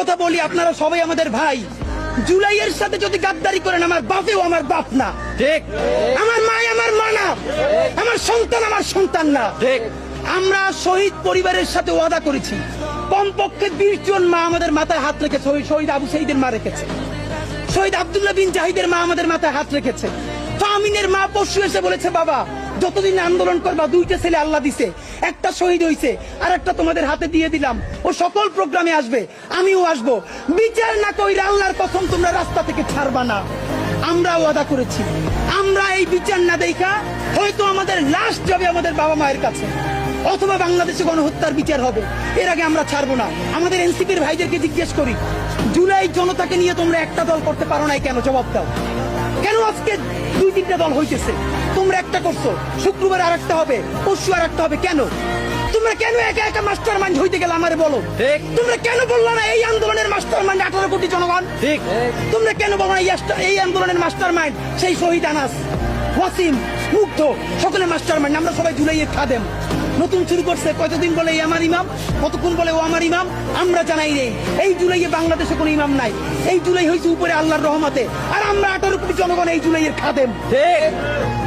কথা বলি, আপনারা সবাই আমাদের ভাই। জুলাইয়ের সাথে যদি গাদ্দারি করেন, আমার বাপেও আমার বাপ না, ঠিক। আমার মা আমার মা না, আমার সন্তান আমার সন্তান না, ঠিক। আমরা শহীদ পরিবারের সাথে ওয়াদা করেছি, কমপক্ষে 20 জন মা আমাদের মাথায় হাত রেখেছে। শহীদ আবু সাঈদের মা রেখেছে, শহীদ আব্দুল্লাহ বিন জাহিদের মা আমাদের মাথায় হাত রেখেছে। ফাহমিনের মা পরশু এসে বলেছে, বাবা যতদিন আন্দোলন করবা, 2টা ছেলে আল্লাহ দিছে, একটা শহীদ হইছে আর একটা তোমাদের হাতে দিয়ে দিলাম, ও সকল প্রোগ্রামে আসবে, আমিও আসবো। বিচার না কইরা আল্লাহর কসম তোমরা রাস্তা থেকে ছাড়বা না। আমরা ওয়াদা করেছি, আমরা এই বিচার না দেখা হয়তো আমাদের লাশ যাবে আমাদের বাবা মায়ের কাছে, অথবা বাংলাদেশে গণহত্যার বিচার হবে, এর আগে আমরা ছাড়বো না। আমাদের এনসিপির ভাইদেরকে জিজ্ঞেস করি, জুলাই জনতাকে নিয়ে তোমরা একটা দল করতে পারো নাই কেন? জবাব দাও। কেন আজকে 2-3টা দল হইতেছে? তোমরা একটা করছো, শুক্রবার আর একটা হবে, পরশু আর একটা হবে, কেন? তোমরা কেন একা একা মাস্টার মাইন্ড হইতে গেলে আমারে বলো। ঠিক। তোমরা কেন বললো না এই আন্দোলনের মাস্টার মাইন্ড 18 কোটি জনগণ? ঠিক। তোমরা কেন বলো না এই আন্দোলনের মাস্টার মাইন্ড সেই শহীদ আনাস, ওয়াসিম, মুগ্ধ, সকলে মাস্টার মাইন্ড? আমরা সবাই জুলাইয়ের খাদেম। নতুন শুরু করছে, কতদিন বলে এই আমার ইমাম, কতক্ষণ বলে ও আমার ইমাম, আমরা জানাই নেই। এই জুলাইয়ে বাংলাদেশে কোনো ইমাম নাই, এই জুলাই হয়েছে উপরে আল্লাহর রহমতে, আর আমরা 18 কোটি জনগণ এই জুলাইয়ের খাদেম। ঠিক।